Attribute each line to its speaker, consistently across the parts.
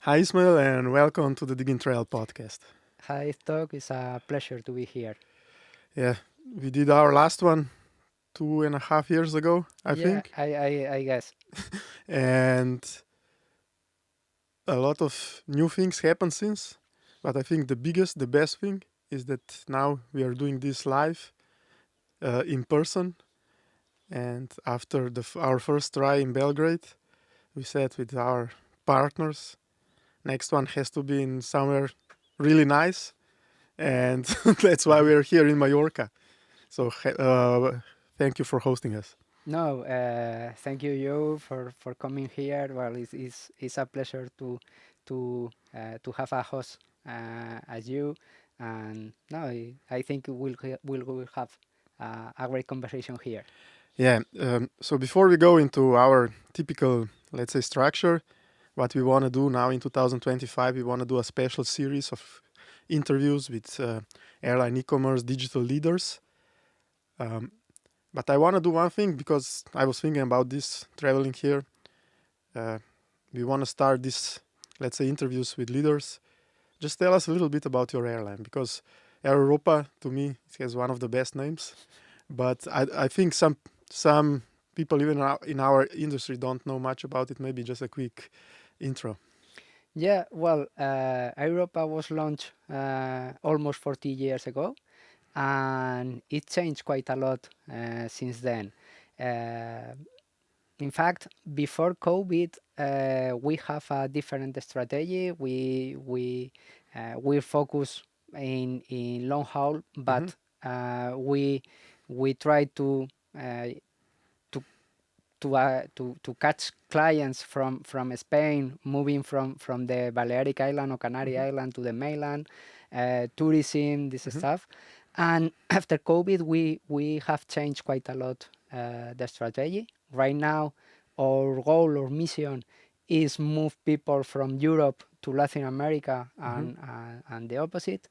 Speaker 1: Hi, Ismael, and welcome to the Diggintravel podcast.
Speaker 2: Hi, Stock. It's a pleasure to be here.
Speaker 1: Yeah, we did our last one 2.5 years ago, I
Speaker 2: Yeah,
Speaker 1: think,
Speaker 2: I guess.
Speaker 1: and a lot of new things happened since. But I think the best thing is that now we are doing this live in person. And after our first try in Belgrade, we said with our partners, next one has to be in somewhere really nice, and that's why
Speaker 2: Mhm.
Speaker 1: we're here in Mallorca. So thank you for hosting us.
Speaker 2: No, thank you, Joe, for coming here. Well, it's a pleasure to have a host as you, and no, I think we'll have a great conversation here.
Speaker 1: Yeah. So before we go into our typical, let's say, structure, what we want to do now in 2025, we want to do a special series of interviews with airline e-commerce digital leaders. Um, but I want to do one thing because I was thinking about this traveling here. Uh, we want to start this, let's say, interviews with leaders. Just tell us a little bit about your airline because Air Europa, to me, it has one of the best names. But I think some people even in our industry don't know much about it. Maybe just a quick intro.
Speaker 2: Yeah, well, Air Europa was launched almost 40 years ago, and it changed quite a lot since then. Uh, In fact, before COVID, we have a different strategy. We focus in long haul,
Speaker 1: Hmm.
Speaker 2: but we try uh, to to catch clients from Spain, moving from the Balearic Island or Canary
Speaker 1: Hmm.
Speaker 2: Island to the mainland, tourism, this
Speaker 1: Hmm.
Speaker 2: stuff. And after COVID, we have changed quite a lot the strategy. Right now, our goal or mission is move people from Europe to Latin America
Speaker 1: Hmm.
Speaker 2: and the opposite.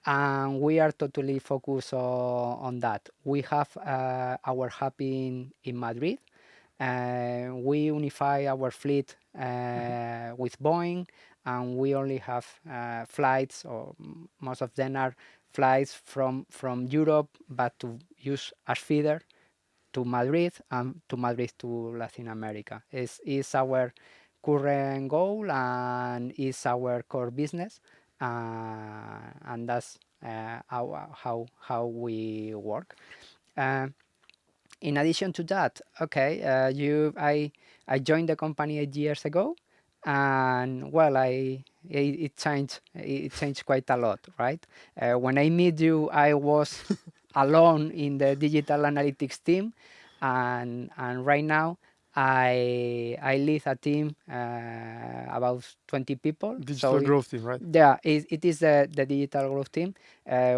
Speaker 2: And we are totally focused on that. We have our hub in Madrid. We unify our fleet
Speaker 1: Hmm.
Speaker 2: with Boeing, and we only have flights, or most of them are flights from Europe, but to use as feeder to Madrid and to Madrid to Latin America. Is our current goal and is our core business, and that's how we work. Uh, in addition to that, okay, I joined the company 8 years ago, and well, it changed quite a lot, right? When I meet you, I was alone in the digital analytics team, and right now I lead a team about 20 people. So
Speaker 1: Digital growth team, right?
Speaker 2: yeah, it is the digital growth team,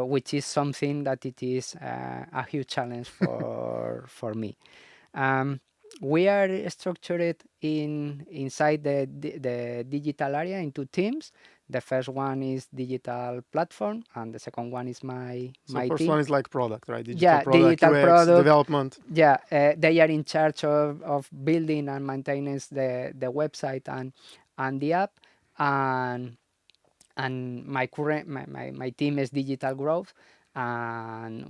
Speaker 2: which is something that it is a huge challenge for me. Um, we are structured inside the digital area into teams. The first one is digital platform, and the second one is
Speaker 1: So
Speaker 2: my
Speaker 1: first
Speaker 2: team.
Speaker 1: one is like product, right? Digital
Speaker 2: Yeah,
Speaker 1: product,
Speaker 2: digital
Speaker 1: UX,
Speaker 2: product.
Speaker 1: development.
Speaker 2: Yeah, they are in charge of building and maintaining the website and the app, and my team is digital growth, and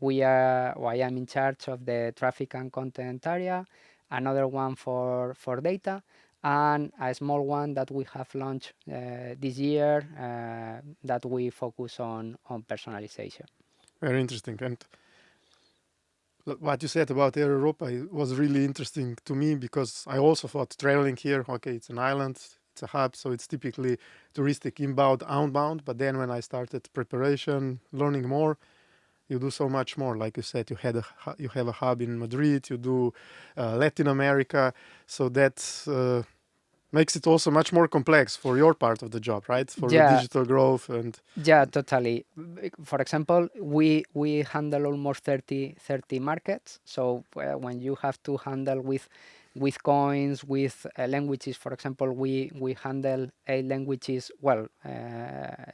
Speaker 2: I am in charge of the traffic and content area, another one for data, and a small one that we have launched this year, that we focus on personalization.
Speaker 1: Very interesting. And what you said about Air Europa was really interesting to me because I also thought traveling here, okay, it's an island, it's a hub, so it's typically touristic inbound, outbound. But then when I started preparation, learning more, you do so much more. Like you said, you have a hub in Madrid, you do Latin America, so that makes it also much more complex for your part of the job, right? For the
Speaker 2: Yeah,
Speaker 1: digital growth and.
Speaker 2: yeah, totally. For example, we handle almost 30 markets. So when you have to handle with with coins, with languages. For example, we handle 8 languages. Well,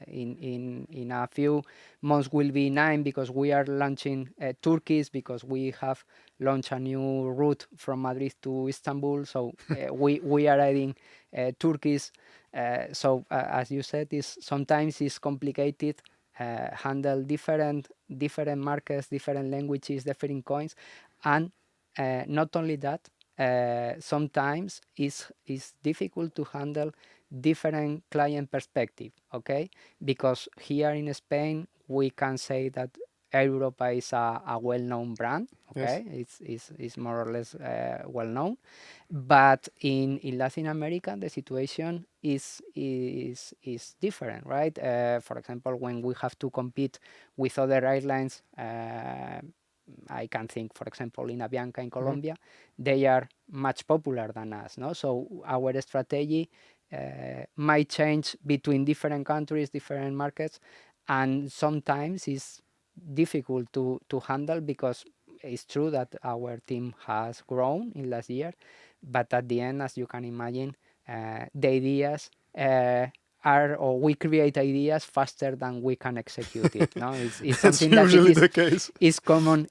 Speaker 2: in a few months will be 9 because we are launching Turkish, because we have launched a new route from Madrid to Istanbul. So we are adding Turkish. So as you said, is sometimes it's complicated. Handle different markets, different languages, different coins, and not only that, sometimes it's difficult to handle different client perspective. Okay, because here in Spain we can say that Air Europa is a well-known brand.
Speaker 1: Yes.
Speaker 2: Okay, it's more or less well known, but in Latin America the situation is different, right? For example, when we have to compete with other airlines, I can think, for example, in Avianca in Colombia, they are much popular than us, no? So our strategy might change between different countries, different markets, and sometimes it's difficult to handle, because it's true that our team has grown in last year, but at the end, as you can imagine, the ideas are, or we create ideas faster than we can execute it. No, it's
Speaker 1: That's
Speaker 2: something that it
Speaker 1: usually the case.
Speaker 2: is common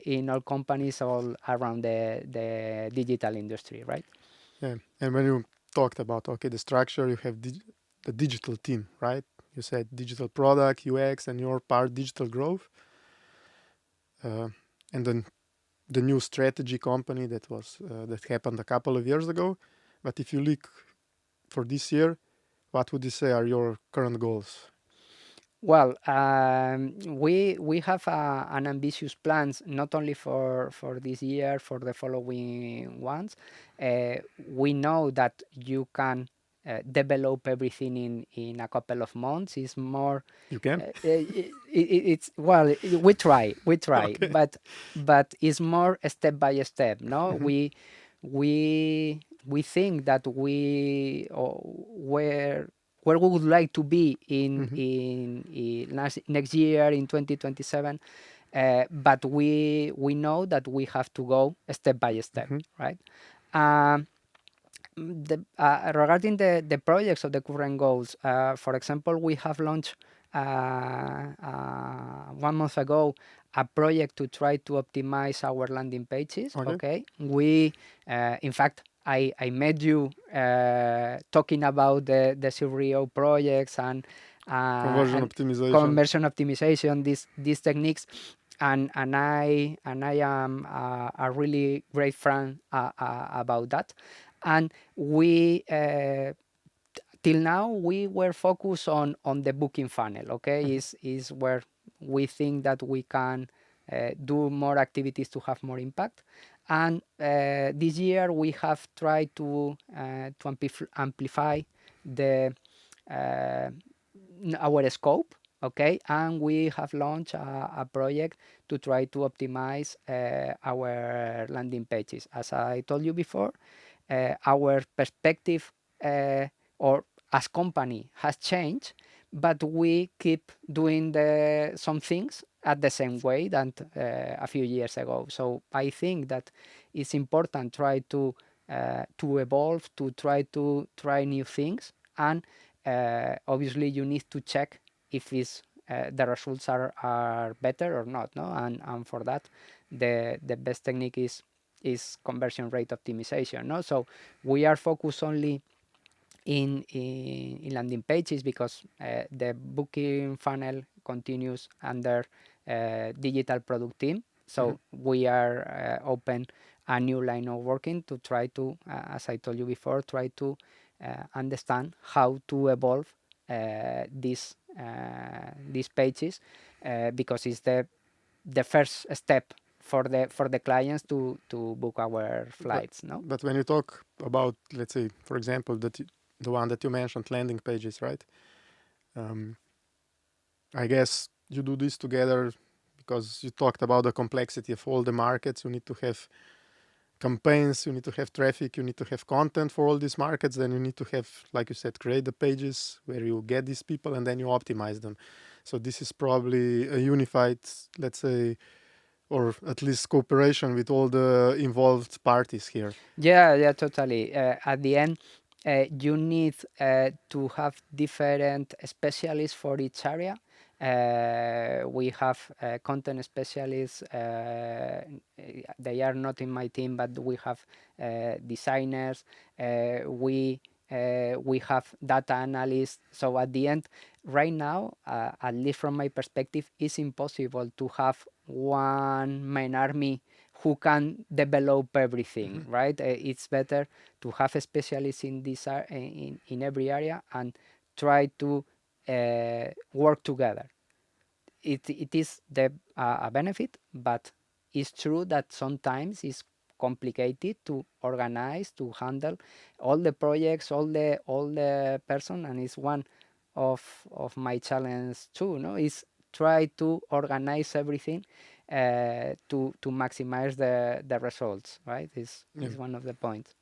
Speaker 2: in all companies all around the digital industry, right?
Speaker 1: Yeah. And when you talked about, okay, the structure, you have the digital team, right? You said digital product, UX, and your part digital growth. And then the new strategy company that happened a couple of years ago. But if you look for this year, what would you say are your current goals?
Speaker 2: Well, we have an ambitious plans, not only for this year, for the following ones. We know that you can develop everything in a couple of months. It's more,
Speaker 1: You can?
Speaker 2: it's, well, we try,
Speaker 1: Okay.
Speaker 2: but it's more step by step. No,
Speaker 1: Hmm.
Speaker 2: we think that where we would like to be
Speaker 1: Hmm.
Speaker 2: in next year, in 2027, but we know that we have to go step by step,
Speaker 1: Hmm.
Speaker 2: right? um, Regarding the projects of the current goals, for example, we have launched 1 month ago a project to try to optimize our landing pages.
Speaker 1: Okay.
Speaker 2: Okay, we in fact, I met you talking about the Zero projects
Speaker 1: Conversion
Speaker 2: and
Speaker 1: optimization.
Speaker 2: conversion optimization, these techniques, and I am a really great fan about that. And we till now we were focused on the booking funnel. Okay,
Speaker 1: Hmm.
Speaker 2: is where we think that we can do more activities to have more impact. And this year we have tried to amplify the uh, our scope. Okay, and we have launched a project to try to optimize our landing pages. As I told you before, our perspective, or as company, has changed, but we keep doing some things at the same way that a few years ago. So I think that it's important to evolve, to try new things, and obviously you need to check if the results are better or not. No, and for that, the best technique is conversion rate optimization. No, so we are focused only in landing pages, because the booking funnel continues under digital product team.
Speaker 1: Hmm.
Speaker 2: So we are open a new line of working to try to, as I told you before, try to understand how to evolve these pages, because it's the first step for the clients to book our
Speaker 1: But
Speaker 2: flights. No.
Speaker 1: but when you talk about, let's say, for example, the one that you mentioned, landing pages, right? Um, I guess you do this together because you talked about the complexity of all the markets. You need to have campaigns, you need to have traffic, you need to have content for all these markets. Then you need to have, like you said, create the pages where you get these people and then you optimize them. So this is probably a unified, let's say, or at least cooperation with all the involved parties here.
Speaker 2: Yeah, totally. At the end, you need to have different specialists for each area. We have content specialists. They are not in my team, but we have designers. We have data analysts. So at the end, right now, at least from my perspective, it's impossible to have one main army who can develop everything, right? It's better to have a specialist in this in every area and try to work together. It is a benefit, but it's true that sometimes it's complicated to organize, to handle all the projects, all the person, and it's one of my challenge too. No, is try to organize everything to maximize the results. Right,
Speaker 1: Yeah.
Speaker 2: is one of the points.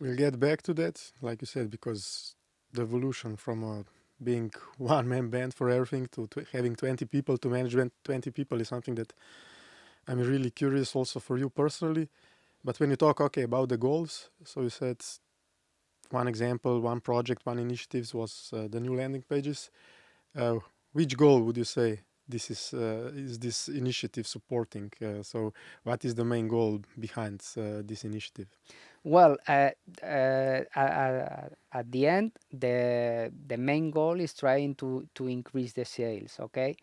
Speaker 1: We'll get back to that, like you said, because the evolution from being one-man band for everything to having 20 people to manage 20 people is something that I'm really curious also for you personally. But when you talk, okay, about the goals, so you said one example, one project, one initiatives was the new landing pages. Uh, which goal would you say this is this initiative supporting? So what is the main goal behind this initiative?
Speaker 2: Well, at the end, the main goal is trying to increase the sales. Okay,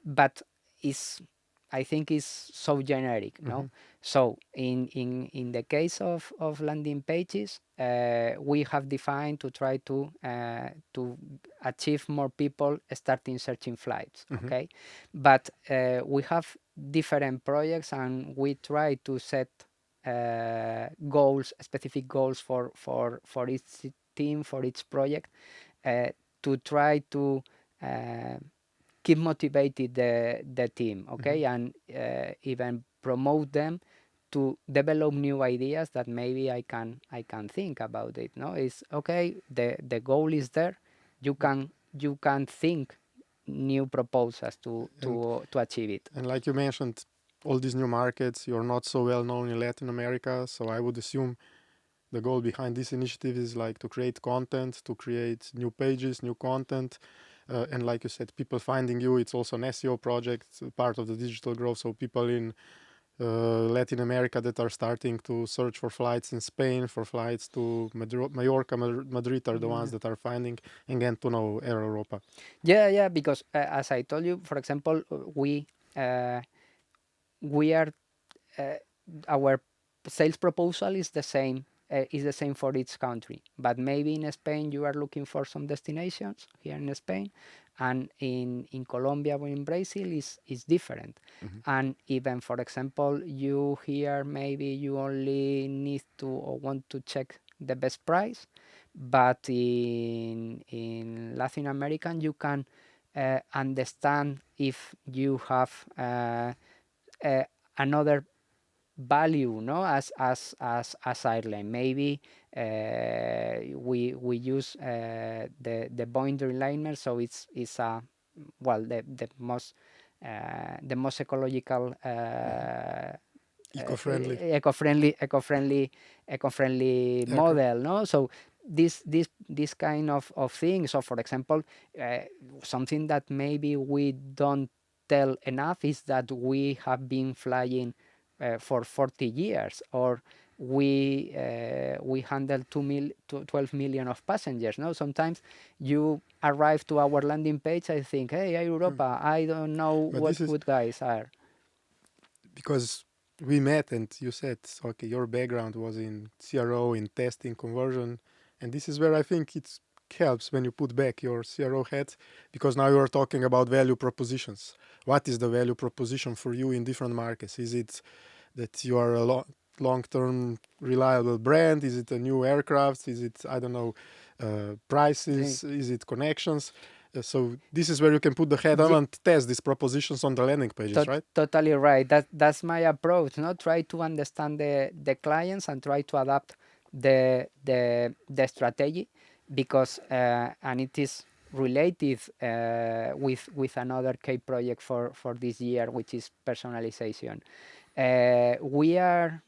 Speaker 2: but is I think is so generic.
Speaker 1: Mm-hmm.
Speaker 2: No, so in the case of landing pages, we have defined to try to achieve more people starting searching flights.
Speaker 1: Mm-hmm.
Speaker 2: Okay, but we have different projects and we try to set goals, specific goals for each team, for each project, uh, to try to uh, keep motivated the team,
Speaker 1: Mm-hmm.
Speaker 2: okay, and even promote them to develop new ideas that maybe I can think about it. No, it's okay. The goal is there. You can think new proposals to
Speaker 1: And
Speaker 2: to to achieve it.
Speaker 1: and like you mentioned, all these new markets, you're not so well known in Latin America, so I would assume the goal behind this initiative is like to create content, to create new pages, new content, and like you said, people finding you. It's also an SEO project, part of the digital growth. So people in Latin America that are starting to search for flights in Spain, for flights to Mallorca, Madrid are the ones
Speaker 2: Yeah.
Speaker 1: that are finding and get to know Air Europa.
Speaker 2: Yeah, because as I told you, for example, uh, we are uh, our sales proposal is the same for each country. But maybe in Spain you are looking for some destinations here in Spain, and in Colombia or in Brazil is different.
Speaker 1: Mm-hmm.
Speaker 2: And even for example, you here maybe you only need to or want to check the best price, but in Latin American you can understand if you have uh, another value, no, as Ireland. Maybe we use the boundary liner, so it's well the most ecological
Speaker 1: Mm-hmm. Eco-friendly
Speaker 2: eco-friendly
Speaker 1: aircraft.
Speaker 2: model, no. So this kind of things. So for example, uh, something that maybe we don't tell enough is that we have been flying for 40 years, or we handle 12 million of passengers. No, sometimes you arrive to our landing page. I think, hey, Air
Speaker 1: Mm.
Speaker 2: Europa. I don't know
Speaker 1: But
Speaker 2: what
Speaker 1: this is
Speaker 2: good guys are.
Speaker 1: because we met and you said, okay, your background was in CRO, in testing, conversion. And this is where I think it helps when you put back your CRO hat, because now you are talking about value propositions. What is the value proposition for you in different markets? Is it that you are a long-term reliable brand? Is it a new aircraft? Is it, I don't know,
Speaker 2: Sí.
Speaker 1: prices? Is it connections? So this is where you can put the head on and test these propositions on the landing pages, right?
Speaker 2: Totally right. That's my approach. Not try to understand the clients and try to adapt the strategy, because and it is related with another key project for this year, which is personalization. We are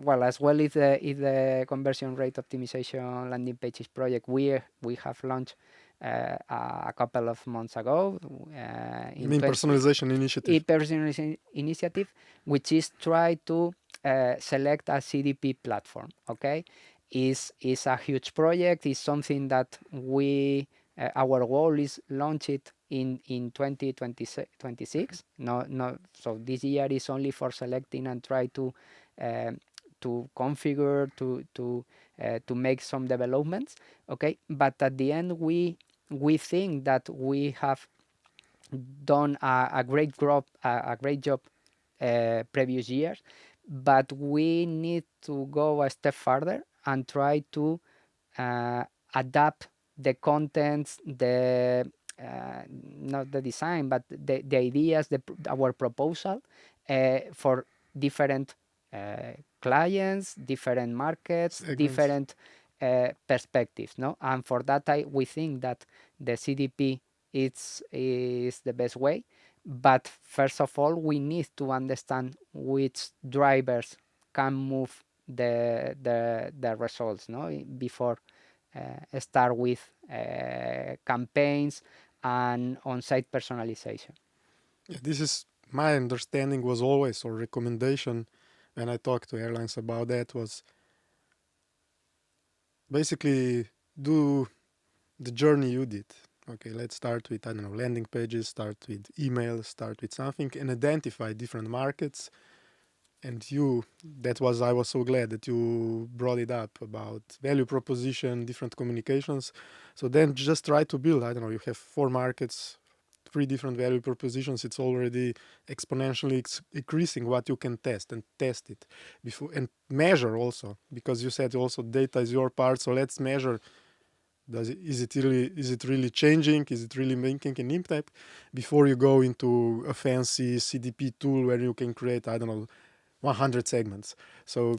Speaker 2: well, as well as the conversion rate optimization landing pages project we have launched a couple of months ago
Speaker 1: You
Speaker 2: in
Speaker 1: mean
Speaker 2: 20
Speaker 1: personalization initiative?
Speaker 2: personalization initiative, which is try to select a CDP platform. Okay, is a huge project. Is something that we our goal is launch it in 2026. No, so this year is only for selecting and try to configure to make some developments. Okay, but at the end we think that we have done a great job previous years, but we need to go a step further and try to uh, adapt the contents, the not the design, but the ideas, our proposal for different clients, different markets,
Speaker 1: Segments.
Speaker 2: different perspectives. No, and for that we think that the CDP is the best way. But first of all, we need to understand which drivers can move the results, no, before start with campaigns and on-site personalization.
Speaker 1: Yeah, this is my understanding was always, or recommendation when I talked to airlines about that, was basically do the journey you did. Okay, let's start with, I don't know, landing pages, start with emails, start with something, and identify different markets. And that was, I was so glad that you brought it up about value proposition, different communications. So then just try to build, I don't know, you have 4 markets, 3 different value propositions. It's already exponentially increasing what you can test, and test it before and measure also, because you said also data is your part. So let's measure. Is it really changing? Is it really making an impact before you go into a fancy CDP tool where you can create, I don't know, 100 segments? So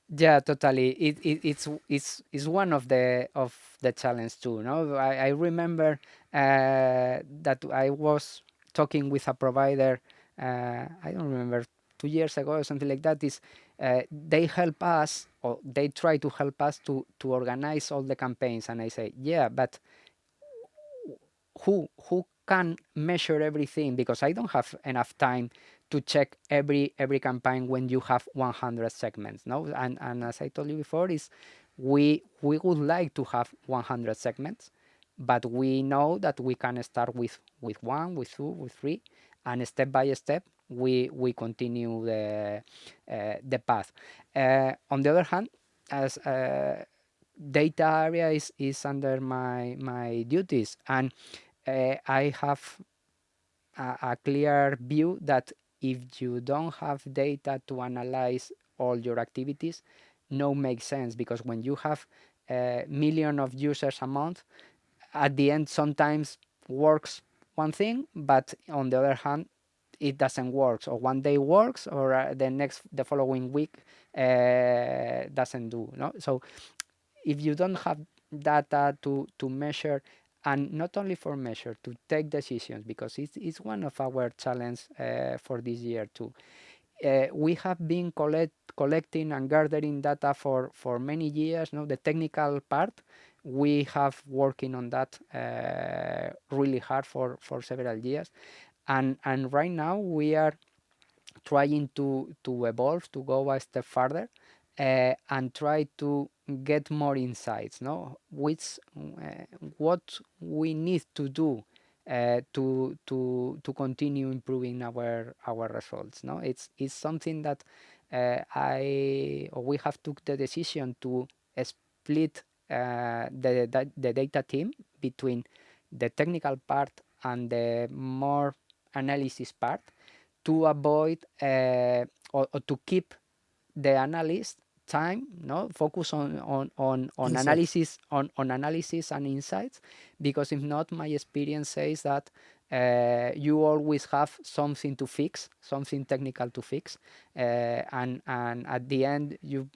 Speaker 2: Yeah, totally. It's one of the challenge too. No, I remember that I was talking with a provider. I don't remember 2 years ago or something like that. Is they help us or they try to help us to organize all the campaigns, and I say, yeah, but who can measure everything, because I don't have enough time to check every campaign when you have 100 segments. No, and as I told you before, is we would like to have 100 segments, but we know that we can start with one, with two, with three, and step by step we continue the path. On the other hand, as data area is under my duties, and I have a clear view that if you don't have data to analyze all your activities, no makes sense, because when you have a million of users a month, at the end sometimes works one thing, but on the other hand it doesn't work, or one day works, or the following week doesn't do. No, so if you don't have data to measure, and not only for measure, to take decisions, because it's one of our challenge for this year too. We have been collecting and gathering data for many years. No, the technical part we have working on that really hard for several years, and right now we are trying to evolve, to go a step further, and try to get more insights, no, which what we need to do to continue improving our results. No, it's something that I or we have took the decision to split the data team between the technical part and the more analysis part, to avoid or to keep the analyst time, no, focus on
Speaker 1: insights.
Speaker 2: analysis, on analysis and insights, because if not, my experience says that you always have something to fix, something technical to fix, and at the end you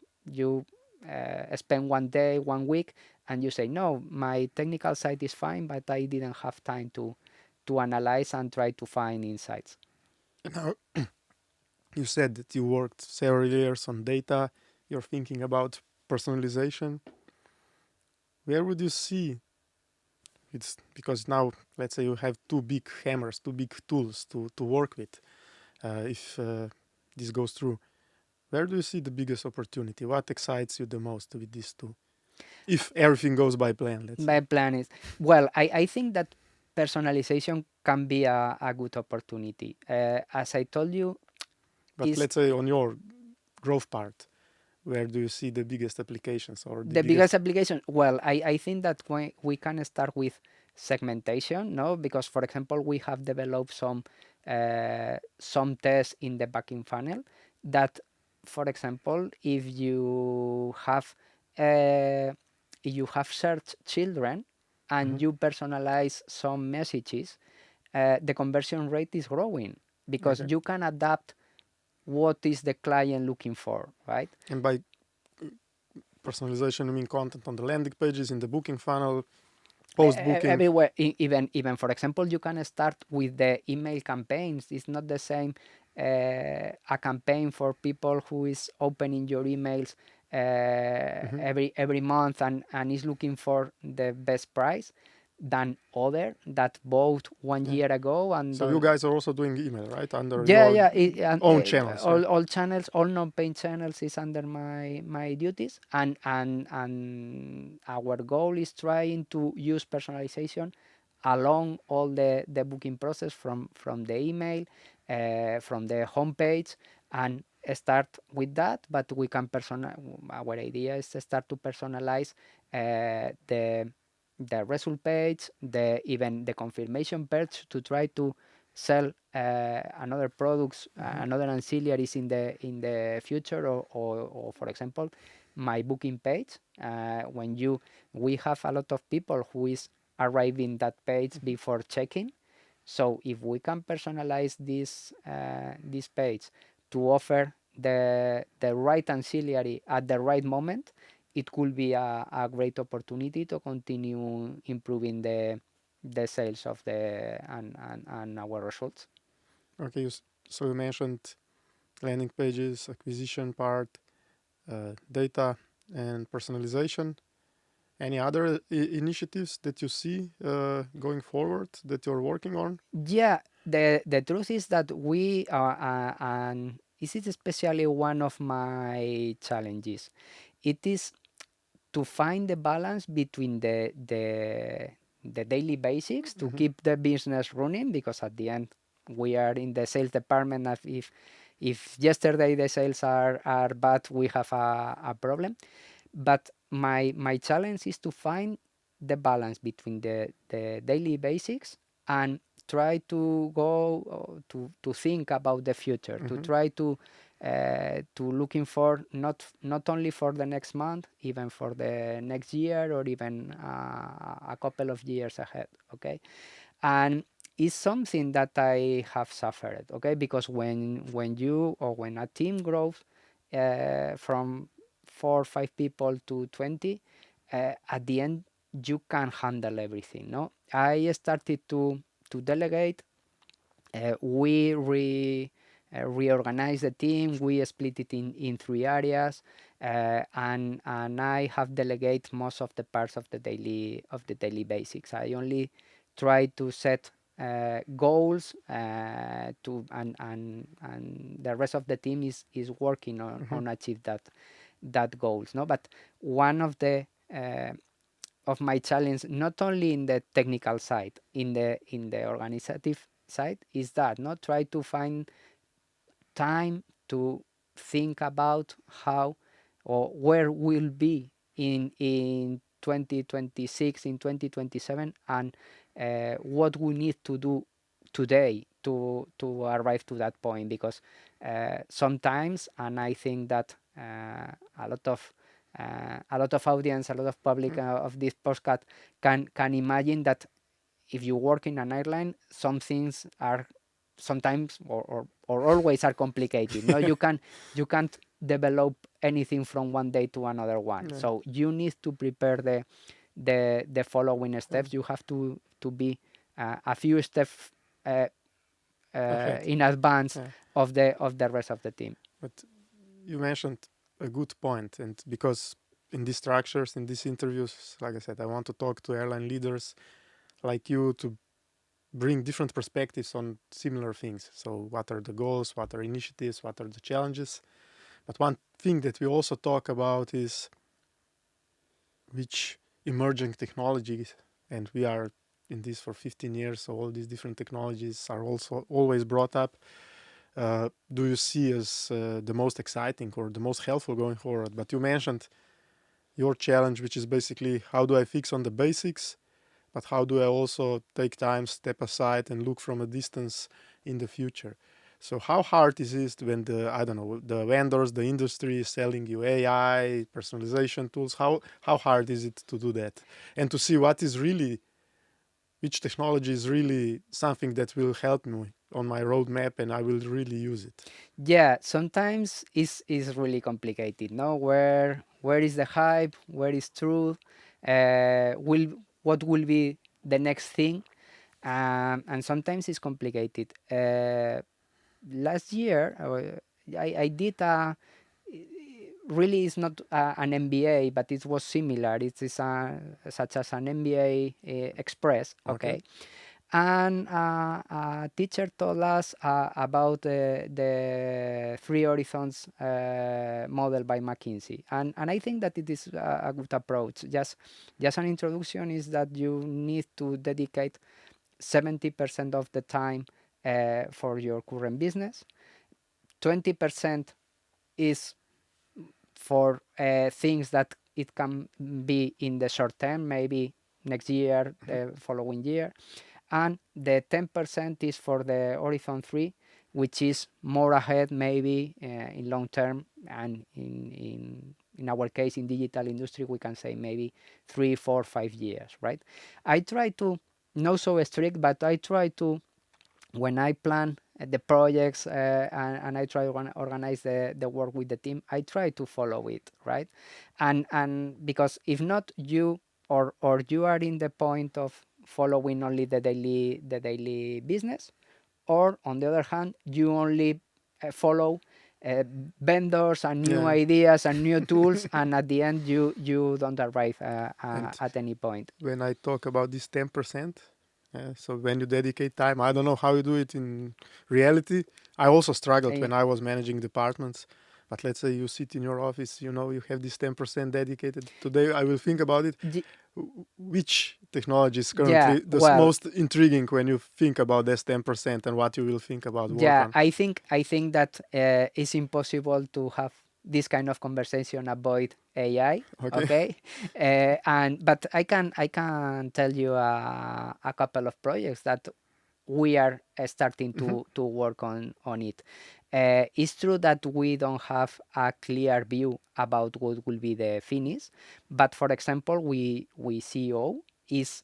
Speaker 2: spend one day, one week, and you say, no, my technical side is fine, but I didn't have time to analyze and try to find insights.
Speaker 1: Now, you said that you worked several years on data. You're thinking about personalization. Where would you see it's because now, let's say you have two big hammers, two big tools to work with. If this goes through, where do you see the biggest opportunity? What excites you the most with these two? If everything goes by plan, let's say.
Speaker 2: My plan is, well, I think that personalization can be a good opportunity. As I told you,
Speaker 1: But
Speaker 2: is
Speaker 1: let's say on your growth part, where do you see the biggest applications or the
Speaker 2: the biggest
Speaker 1: biggest?
Speaker 2: application. Well, I think that we can start with segmentation, no? Because for example, we have developed some tests in the backing funnel that, for example, uh, if you have searched children and
Speaker 1: Mhm.
Speaker 2: you personalize some messages, the conversion rate is growing because
Speaker 1: Okay.
Speaker 2: you can adapt what is the client looking for, right?
Speaker 1: And by personalization, I mean content on the landing pages, in the booking funnel, post booking.
Speaker 2: Everywhere, even for example, you can start with the email campaigns. It's not the same a campaign for people who is opening your emails
Speaker 1: Mhm.
Speaker 2: every month and is looking for the best price than other that bought one
Speaker 1: Yeah.
Speaker 2: year ago and
Speaker 1: So you guys are also doing email, right? Under
Speaker 2: yeah,
Speaker 1: your
Speaker 2: yeah, and
Speaker 1: own channels, yeah.
Speaker 2: all channels, all non-paid channels is under my duties, and our goal is trying to use personalization along all the booking process from the email, from the homepage, and start with that. But we can personal. Our idea is to start to personalize the result page, the even the confirmation page to try to sell another products,
Speaker 1: Mhm.
Speaker 2: another ancillaries in the future, or for example, my booking page. When you we have a lot of people who is arriving that page before checking. So if we can personalize this page to offer the right ancillary at the right moment, it could be a great opportunity to continue improving the sales of and our results.
Speaker 1: Okay, so you mentioned landing pages, acquisition part, data, and personalization. Any other initiatives that you see going forward that you're working on?
Speaker 2: Yeah, the truth is that we are, and this is especially one of my challenges. It is to find the balance between the daily basics to
Speaker 1: Mhm.
Speaker 2: keep the business running, because at the end we are in the sales department. If yesterday the sales are bad, we have a problem. But my challenge is to find the balance between the daily basics and try to go to think about the future, to
Speaker 1: Mhm.
Speaker 2: try to looking for not only for the next month, even for the next year, or even a couple of years ahead. Okay, and it's something that I have suffered. Okay, because when you or when a team grows from 4 or 5 people to 20, at the end you can handle everything. No, I started to delegate. We reorganize the team. We split it in three areas, and I have delegated most of the parts of the daily basics. I only try to set goals and the rest of the team is working
Speaker 1: Mhm.
Speaker 2: on achieve that goals. No, but one of my challenge, not only in the technical side, in the organizative side, is that not try to find time to think about how or where we'll be in 2026, in 2027, and what we need to do today to arrive to that point. Because sometimes, and I think that a lot of audience, a lot of public of this podcast can imagine that if you work in an airline, some things are sometimes or always are complicated. No, you can't develop anything from one day to another one.
Speaker 1: Yeah.
Speaker 2: So you need to prepare the following steps. You have to be a few steps uh,
Speaker 1: Ahead.
Speaker 2: in advance
Speaker 1: Yeah.
Speaker 2: of the rest of the team.
Speaker 1: But you mentioned a good point, and because in these structures, in these interviews, like I said, I want to talk to airline leaders like you to bring different perspectives on similar things. So, what are the goals? What are initiatives? What are the challenges? But one thing that we also talk about is which emerging technologies, and we are in this for 15 years, so all these different technologies are also always brought up. Do you see as the most exciting or the most helpful going forward? But you mentioned your challenge, which is basically how do I fix on the basics, but how do I also take time, step aside, and look from a distance in the future? So how hard is it when the I don't know the vendors, the industry is selling you AI, personalization tools? How hard is it to do that and to see what is really which technology is really something that will help me on my roadmap and I will really use it?
Speaker 2: Yeah, sometimes it's really complicated. No, where is the hype? Where is truth? Will what will be the next thing? And sometimes it's complicated. Last year, I did a really it's not an MBA, but it was similar. It is such as an MBA Express,
Speaker 1: Okay.
Speaker 2: okay? And a teacher told us about the Three Horizons model by McKinsey, and I think that it is a good approach. Just an introduction is that you need to dedicate 70% of the time for your current business. 20% is for things that it can be in the short term, maybe next year,
Speaker 1: Mhm.
Speaker 2: the following year, and the 10% is for the Horizon 3, which is more ahead maybe in long term, and in our case in digital industry we can say maybe 3, 4, 5 years, right? I try to not so strict, but I try to, when I plan the projects and I try to organize the work with the team, I try to follow it, right? And because if not, you or you are in the point of following only the daily business, or on the other hand, you only follow uh, vendors and new
Speaker 1: Yeah.
Speaker 2: ideas and new tools, and at the end you don't arrive
Speaker 1: And
Speaker 2: at any point.
Speaker 1: when I talk about this 10%, so when you dedicate time, I don't know how you do it in reality. I also struggled
Speaker 2: Uh,
Speaker 1: when I was managing departments. But let's say you sit in your office, you have this 10% dedicated. Today I will think about it. Which technology is
Speaker 2: yeah,
Speaker 1: currently the
Speaker 2: well,
Speaker 1: most intriguing when you think about this 10% and what you will think about work
Speaker 2: yeah,
Speaker 1: on?
Speaker 2: I think that it's impossible to have this kind of conversation avoid AI.
Speaker 1: Okay.
Speaker 2: Okay, and but I can tell you a couple of projects that we are starting
Speaker 1: Hmm.
Speaker 2: to work on it. It's true that we don't have a clear view about what will be the finish, but for example, we CEO is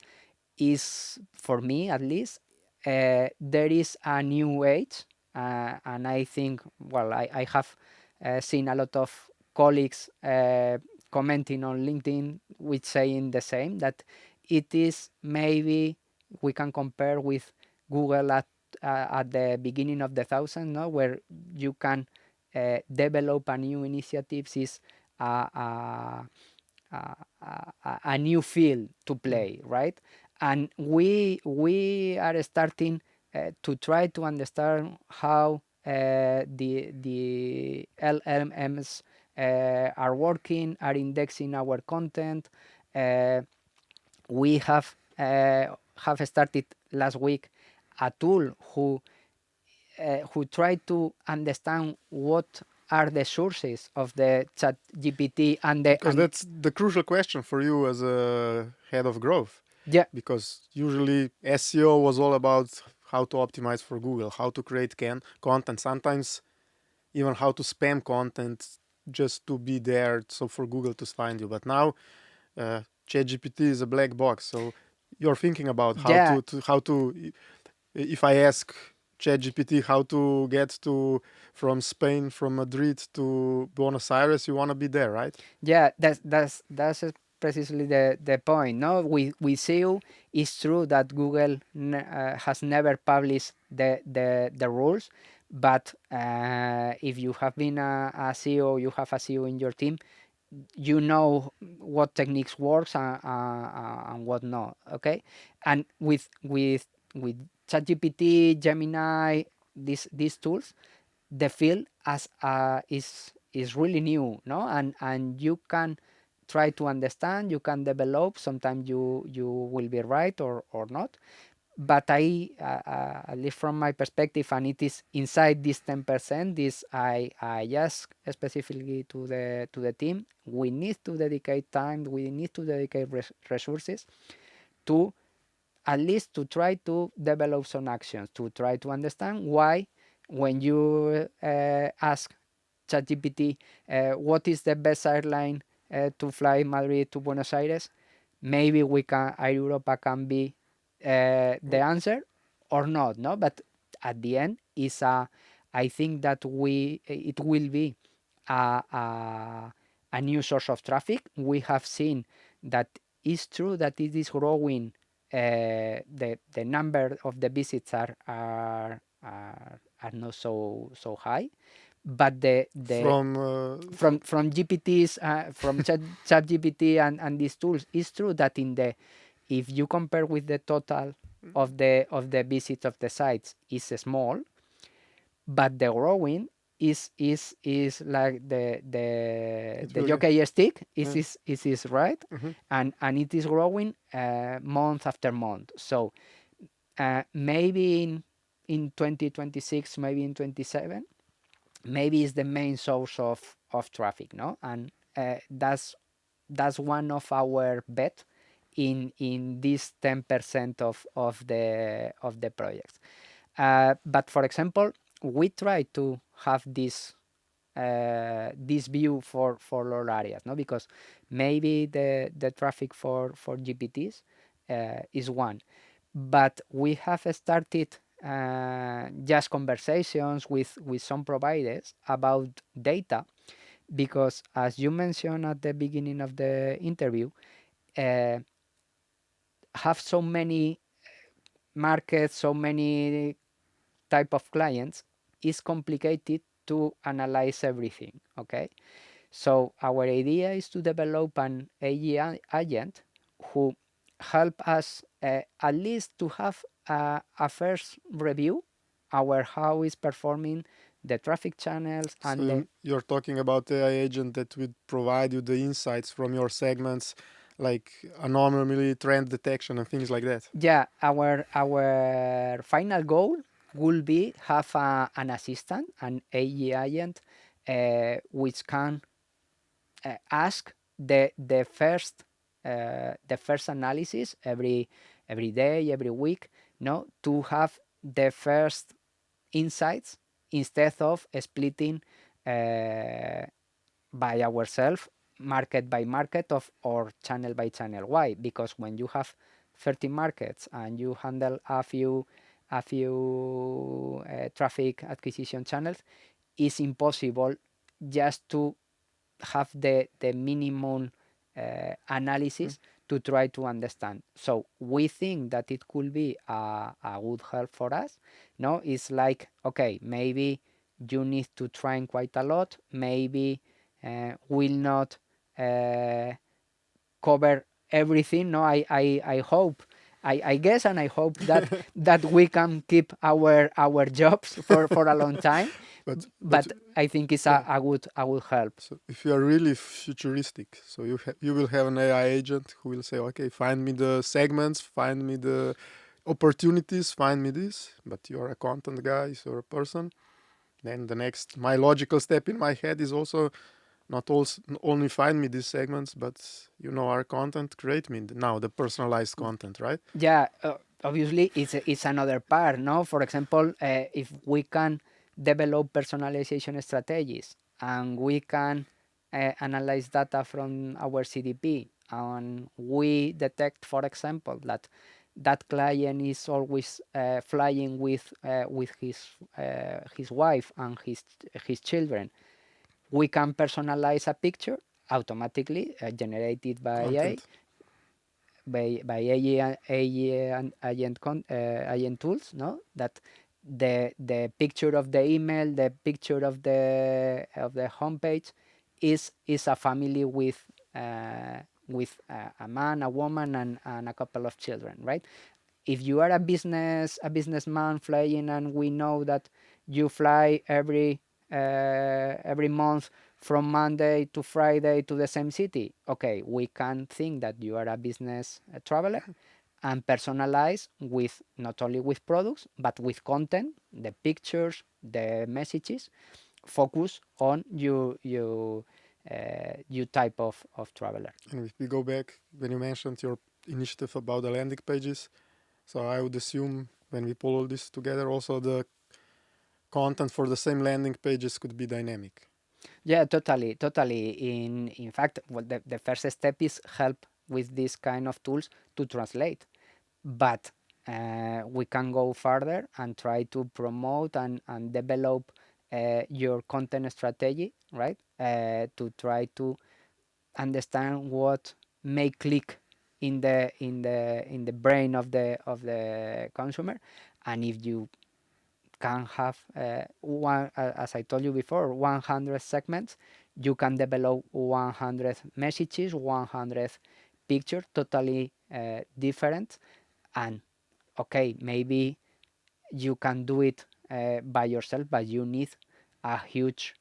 Speaker 2: for me at least, there is a new age, and I think, well, I have seen a lot of colleagues commenting on LinkedIn which saying the same, that it is maybe we can compare with Google at the beginning of the thousand, no, where you can develop a new initiatives is a, a new field to
Speaker 1: Mm.
Speaker 2: play, right? And we are starting to try to understand how the LLMs are working, are indexing our content. Uh, we have started last week a tool who try to understand what are the sources of the chat GPT and the
Speaker 1: Because
Speaker 2: and
Speaker 1: that's the crucial question for you as a head of growth.
Speaker 2: yeah.
Speaker 1: Because usually SEO was all about how to optimize for Google, how to create content, sometimes even how to spam content just to be there so for Google to find you. But now ChatGPT is a black box. So you're thinking about how
Speaker 2: Yeah,
Speaker 1: to if I ask ChatGPT how to get to from Spain, from Madrid to Buenos Aires, you want to be there, right?
Speaker 2: Yeah, that's precisely the point. No, with SEO, it's true that Google has never published the rules, but if you have been a SEO, you have a SEO in your team, you know what techniques works and what not. Okay, and with ChatGPT, Gemini, these tools, the field as is really new, no, and you can try to understand, you can develop. Sometimes you will be right or not, but at least from my perspective, and it is inside this 10%, this I ask specifically to the team, we need to dedicate time, we need to dedicate resources to at least to try to develop some actions, to try to understand why when you ask ChatGPT what is the best airline to fly Madrid to Buenos Aires, maybe we can Air Europa can be the answer or not, no? But at the end is I think that it will be a new source of traffic. We have seen that it's true that it is growing. The number of the visits are not so high, but the from GPTs from Chat GPT and these tools, it's true that in the if you compare with the total of the visits of the sites is small, but the growing is like the
Speaker 1: really,
Speaker 2: jockey stick
Speaker 1: yeah.
Speaker 2: is right,
Speaker 1: Mhm.
Speaker 2: and it is growing month after month. So maybe in 2026, maybe in 27, maybe it's the main source of traffic, no? And that's one of our bet in this 10% of the projects. But for example, we try to have this view for all areas, no? Because maybe the traffic for GPTs is one, but we have started just conversations with some providers about data, because as you mentioned at the beginning of the interview, uh, have so many markets, so many type of clients, is complicated to analyze everything. Okay, so our idea is to develop an AI agent who help us at least to have a first review our how is performing the traffic channels
Speaker 1: So
Speaker 2: and the
Speaker 1: you're talking about the AI agent that would provide you the insights from your segments, like anomaly, trend detection, and things like that.
Speaker 2: yeah, our final goal will be have an assistant, an AI agent, which can ask the first analysis every day, every week, no, to have the first insights instead of splitting uh, by ourselves, market by market of or channel by channel. Why? Because when you have 30 markets and you handle a few traffic acquisition channels, it's impossible just to have the minimum analysis to try to understand. So we think that it could be a good help for us. No, it's like, okay, maybe you need to train quite a lot. Maybe will not cover everything. No, I hope. I guess and I hope that that we can keep our jobs for a long time,
Speaker 1: but
Speaker 2: but I think it's
Speaker 1: yeah.
Speaker 2: a good help.
Speaker 1: So if you are really futuristic, so you will have an AI agent who will say, okay, find me the segments, find me the opportunities, find me this. But you're a content guy, so you're a person. Then the next, my logical step in my head is also not also only find me these segments, but our content, create me now the personalized content, right?
Speaker 2: Yeah, obviously it's another part, no? For example, if we can develop personalization strategies and we can analyze data from our CDP and we detect, for example, that that client is always flying with his wife and his children, we can personalize a picture automatically generated by AI,
Speaker 1: Content.
Speaker 2: by agent tools, no? That the picture of the email, the picture of the homepage is a family with a man, a woman, and a couple of children, right? If you are a businessman flying, and we know that you fly every month from Monday to Friday to the same city, okay, we can think that you are a business traveler, and personalize with not only with products but with content, the pictures, the messages, focus on you type of traveler.
Speaker 1: And if we go back, when you mentioned your initiative about the landing pages, so I would assume when we pull all this together, also the content for the same landing pages could be dynamic.
Speaker 2: Yeah, totally. In fact, well, the first step is help with this kind of tools to translate, but we can go further and try to promote and develop your content strategy, right? To try to understand what may click in the brain of the consumer, and if you can have as I told you before, 100 segments, you can develop 100 messages, 100 pictures, totally different. And okay, maybe you can do it by yourself, but you need a huge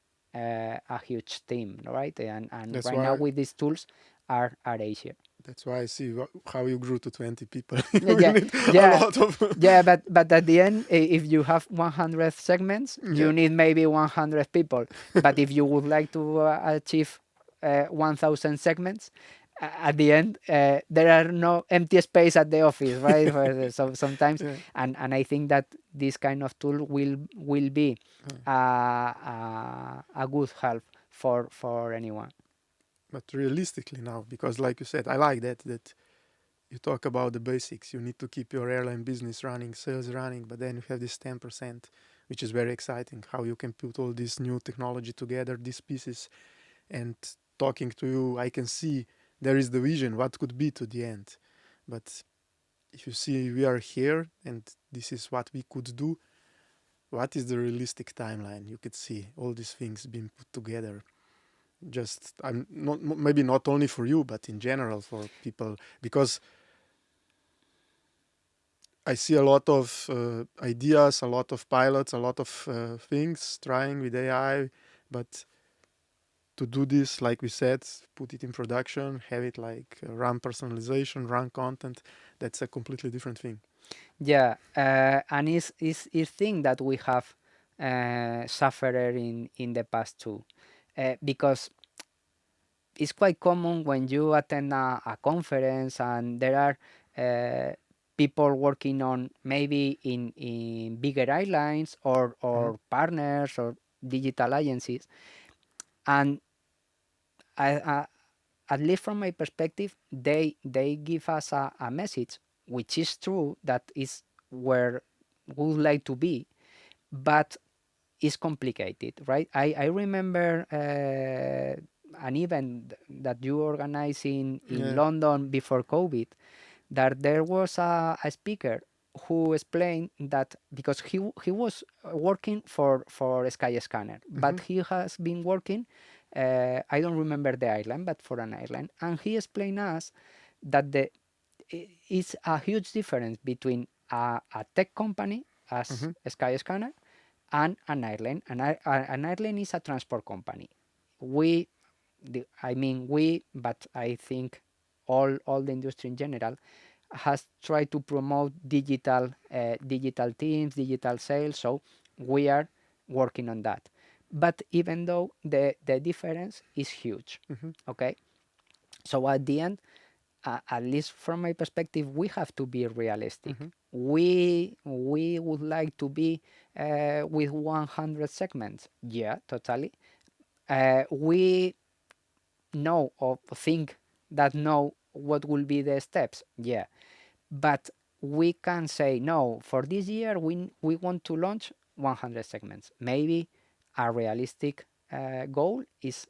Speaker 2: team, right? And
Speaker 1: That's
Speaker 2: right now
Speaker 1: why
Speaker 2: with these tools are easier.
Speaker 1: that's why I see how you grew to 20 people.
Speaker 2: Yeah,
Speaker 1: You
Speaker 2: yeah,
Speaker 1: need a
Speaker 2: yeah,
Speaker 1: lot of
Speaker 2: yeah. But at the end, if you have 100 segments,
Speaker 1: yeah,
Speaker 2: you need maybe 100 people. But if you would like to achieve 1,000 segments, at the end, there are no empty space at the office, right? So sometimes,
Speaker 1: yeah.
Speaker 2: and I think that this kind of tool will be a good help for anyone.
Speaker 1: But realistically now, because like you said, I like that you talk about the basics. You need to keep your airline business running, sales running, but then you have this 10%, which is very exciting. How you can put all this new technology together, these pieces, and talking to you, I can see there is the vision, what could be to the end. But if you see we are here and this is what we could do, what is the realistic timeline? You could see all these things being put together. Just I'm not maybe not only for you, but in general for people, because I see a lot of ideas, a lot of pilots, a lot of things trying with AI, but to do this, like we said, put it in production, have it like run personalization, run content, that's a completely different thing.
Speaker 2: Yeah, and it's thing that we have suffered in the past too, because it's quite common when you attend a conference and there are uh, people working on maybe in bigger airlines
Speaker 1: Mhm.
Speaker 2: or partners or digital agencies, and I, at least from my perspective, they give us a message which is true, that is where we would like to be, but it's complicated, right? I remember an event that you organized in
Speaker 1: Yeah.
Speaker 2: London before COVID, that there was a speaker who explained that because he was working for Skyscanner,
Speaker 1: Hmm.
Speaker 2: but he has been working, I don't remember the airline, but for an airline, and he explained us that it's a huge difference between a tech company as
Speaker 1: Hmm.
Speaker 2: Skyscanner and an airline. An airline is a transport company. We, I mean we, but I think all the industry in general has tried to promote digital teams, digital sales. So we are working on that. But even though the difference is huge,
Speaker 1: Hmm.
Speaker 2: okay. So at the end, at least from my perspective, we have to be realistic.
Speaker 1: Hmm.
Speaker 2: We would like to be with 100 segments. Yeah, totally. We know or think that know what will be the steps. Yeah, but we can say, no, for this year we want to launch 100 segments. Maybe a realistic goal is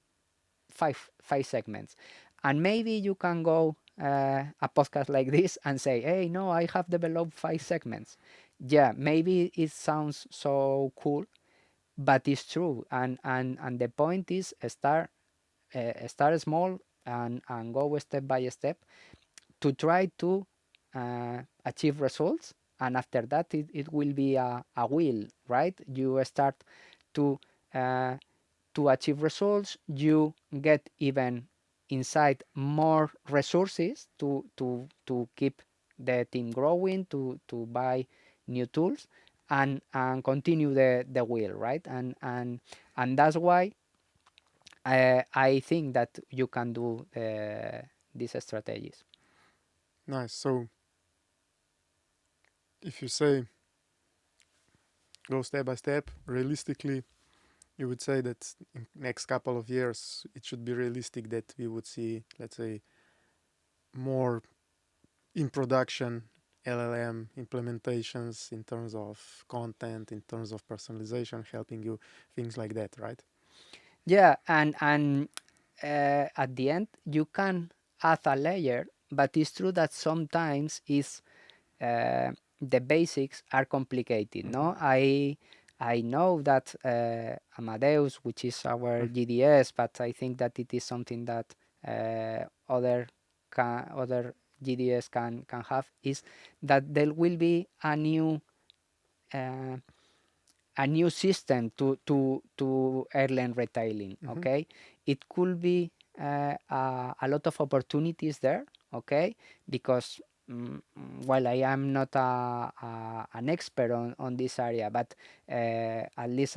Speaker 2: five segments, and maybe you can go a podcast like this and say, hey, no, I have developed 5 segments. Yeah, maybe it sounds so cool, but it's true. And the point is start small and go step by step to try to achieve results. And after that, it will be a wheel, right? You start to uh, achieve results, you get even inside more resources to keep the team growing, to buy new tools, and continue the wheel, right? And that's why I think that you can do these strategies.
Speaker 1: Nice. So if you say go step by step, realistically, you would say that in next couple of years it should be realistic that we would see, let's say, more in production LLM implementations in terms of content, in terms of personalization, helping you, things like that, right?
Speaker 2: Yeah, and at the end you can add a layer, but it's true that sometimes is the basics are complicated.
Speaker 1: Mm-hmm.
Speaker 2: No, I know that Amadeus, which is our GDS, but I think that it is something that other GDS can have, is that there will be uh, a new system to airline retailing.
Speaker 1: Mm-hmm.
Speaker 2: Okay, it could be a lot of opportunities there. Okay, because while I am not an expert on this area, but at least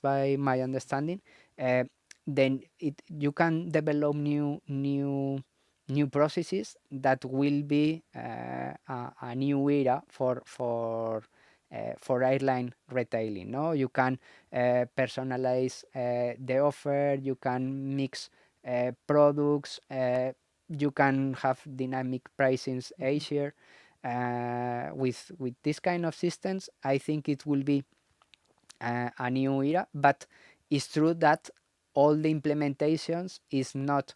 Speaker 2: by my understanding, uh, then you can develop new processes that will be a new era for airline retailing. No, you can personalize the offer. You can mix products. You can have dynamic pricings easier. With this kind of systems, I think it will be a new era. But it's true that all the implementations is not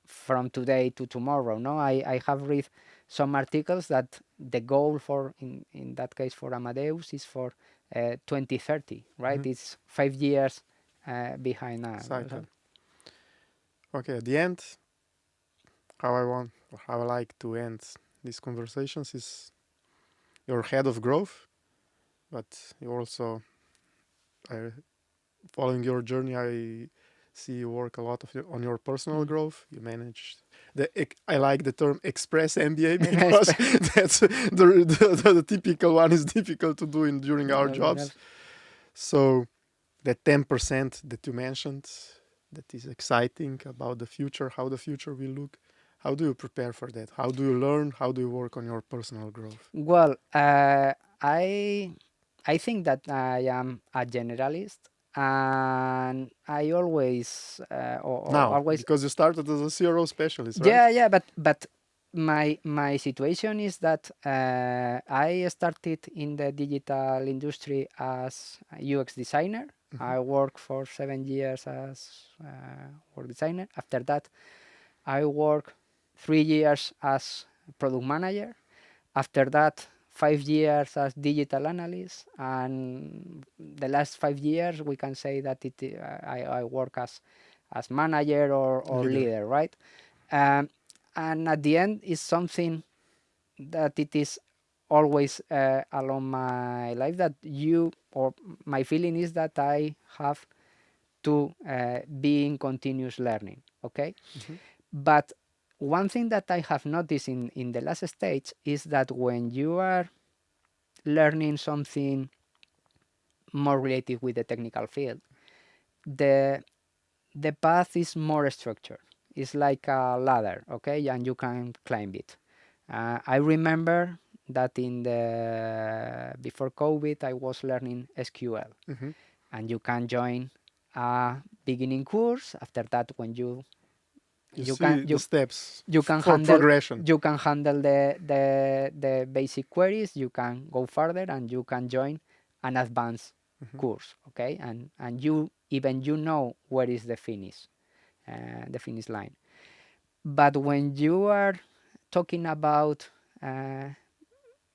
Speaker 2: from today to tomorrow. No, I have read some articles that the goal for in that case for Amadeus is for 2030, right?
Speaker 1: Mm-hmm.
Speaker 2: It's 5 years behind us.
Speaker 1: Cycle. Okay, at the end, how I want or how I like to end these conversations is you're head of growth, but you also following your journey. I see you work a lot on your personal growth. You manage I like the term express MBA because that's the typical one is difficult to do during our jobs. So that 10% that you mentioned, that is exciting about the future, how the future will look. How do you prepare for that? How do you learn? How do you work on your personal growth?
Speaker 2: Well, I think that I am a generalist, and I always or
Speaker 1: Now,
Speaker 2: always.
Speaker 1: because you started as a CRO specialist, right?
Speaker 2: Yeah, but my situation is that I started in the digital industry as a UX designer.
Speaker 1: Mm-hmm.
Speaker 2: I worked for 7 years as work designer. After that, I worked 3 years as product manager. After that, 5 years as digital analyst, and the last 5 years we can say that I work as manager or
Speaker 1: Leader.
Speaker 2: leader, right? Um, and at the end is something that it is always along my life that you or my feeling is that I have to be in continuous learning. Okay,
Speaker 1: Mm-hmm.
Speaker 2: but one thing that I have noticed in the last stage is that when you are learning something more related with the technical field, the the path is more structured. It's like a ladder, okay, and you can climb it. I remember that in the before COVID, I was learning SQL,
Speaker 1: Mm-hmm.
Speaker 2: and you can join a beginning course. After that, when you
Speaker 1: You
Speaker 2: You can
Speaker 1: see the steps
Speaker 2: you can
Speaker 1: for
Speaker 2: handle
Speaker 1: progression.
Speaker 2: the basic queries. You can go further and you can join an advanced
Speaker 1: Mhm.
Speaker 2: course. Okay, and you even you know where is the finish line. But when you are talking about uh,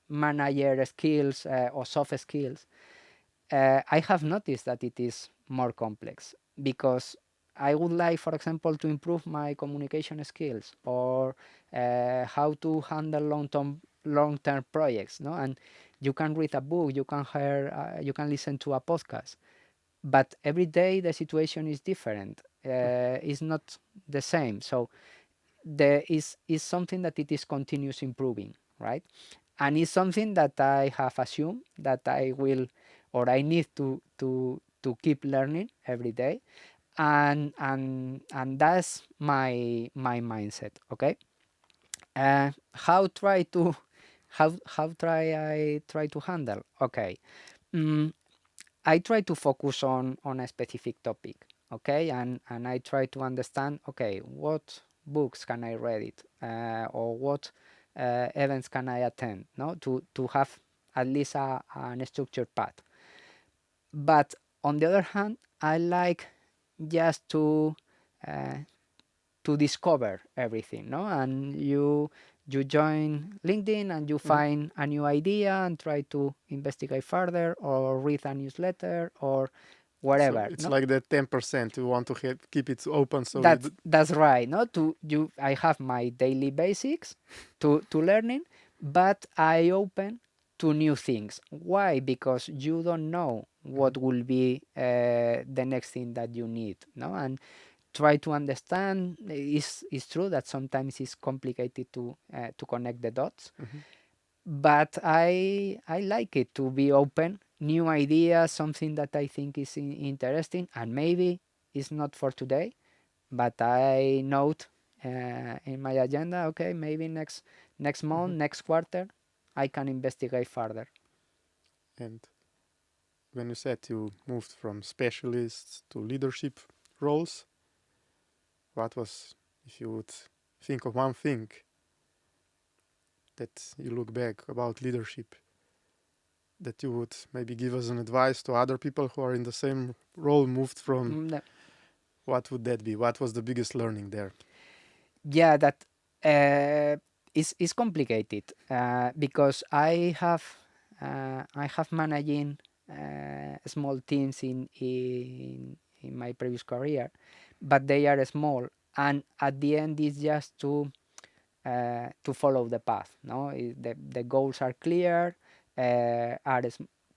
Speaker 2: manager skills or soft skills, I have noticed that it is more complex because I would like, for example, to improve my communication skills or how to handle long-term projects. No, and you can read a book, you can hear, you can listen to a podcast, but every day the situation is different. It's not the same. So there is something that it is continuous improving, right? And it's something that I have assumed that I will or I need to keep learning every day, and that's my mindset. Okay, how try to how try I try to handle? Okay, mm, I try to focus on a specific topic, okay, and I try to understand, okay, what books can I read it, or what events can I attend, no, to have at least an structured path. But on the other hand, I like just uh, to discover everything, no, and you join LinkedIn and you
Speaker 1: Mhm.
Speaker 2: find a new idea and try to investigate further or read a newsletter or
Speaker 1: So
Speaker 2: whatever,
Speaker 1: it's
Speaker 2: no.
Speaker 1: like that 10% you want to keep it open. So
Speaker 2: That's right, no, to you I have my daily basics to learning, but I open to new things. Why? Because you don't know
Speaker 1: Mhm.
Speaker 2: what will be the next thing that you need, no, and try to understand. Is true that sometimes it's complicated to connect the dots,
Speaker 1: Mhm.
Speaker 2: but I like it to be open, new ideas, something that I think is interesting, and maybe it's not for today, but I note in my agenda. Okay, maybe next month,
Speaker 1: Mhm.
Speaker 2: next quarter, I can investigate further.
Speaker 1: And when you said you moved from specialists to leadership roles, what was, if you would think of one thing that you look back about leadership, that you would maybe give as an advice to other people who are in the same role, moved from,
Speaker 2: Mm,
Speaker 1: what would that be? What was the biggest learning there?
Speaker 2: yeah, that is complicated because I have managing small teams in my previous career, but they are small, and at the end it's just to follow the path. No, the goals are clear. Are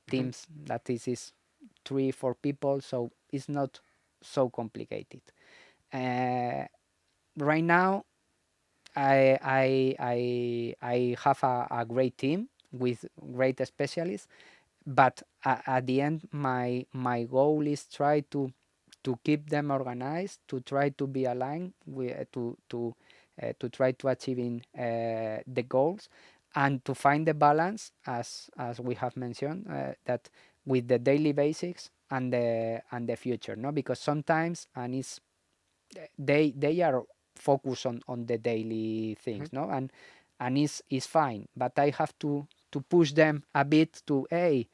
Speaker 1: Mhm.
Speaker 2: teams that is 3 4 people, so it's not so complicated. Uh, right now I have a great team with great specialists, but at the end, my goal is try to keep them organized, to try to be aligned with to try to achieving the goals, and to find the balance as we have mentioned that with the daily basics and the future, no, because sometimes and it's they are focused on the daily
Speaker 1: Mhm.
Speaker 2: things, no, and it's fine, but I have to push them a bit to, hey,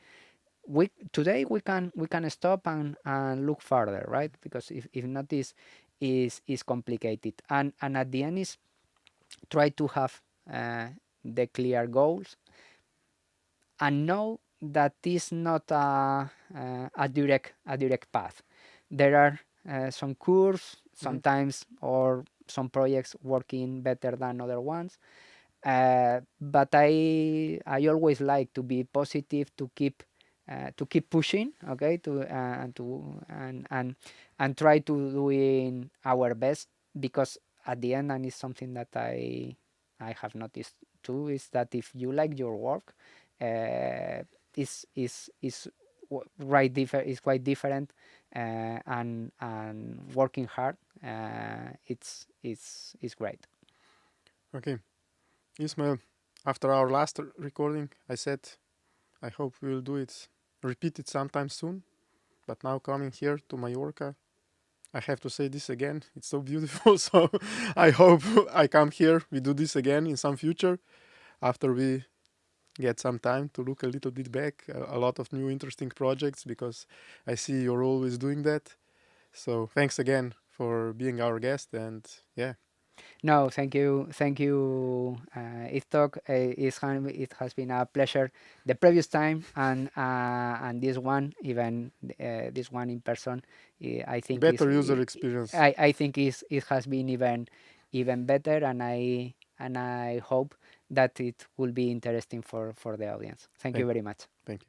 Speaker 2: we today we can stop and look further, right? Because if not is complicated, and at the end is try to have uh, the clear goals and know that is not a direct path. There are some curves
Speaker 1: Mhm.
Speaker 2: sometimes or some projects working better than other ones, but I always like to be positive, to keep pushing, okay, and try to doing our best, because at the end, and it's something that I have noticed too, is that if you like your work, uh, is is quite different, and working hard, it's great.
Speaker 1: Okay, Ismail, after our last recording, I said I hope we will do it, repeat it sometime soon. But now coming here to Mallorca, I have to say this again. It's so beautiful. So I hope I come here. We do this again in some future after we get some time to look a little bit back. A lot of new interesting projects because I see you're always doing that. So thanks again for being our guest. And yeah,
Speaker 2: No, thank you, Itzhak. It has been a pleasure. The previous time and this one, even this one in person, I think
Speaker 1: better user experience.
Speaker 2: I think it has been even better, and I hope that it will be interesting for the audience. Thank you
Speaker 1: Thank,
Speaker 2: very much.
Speaker 1: thank you.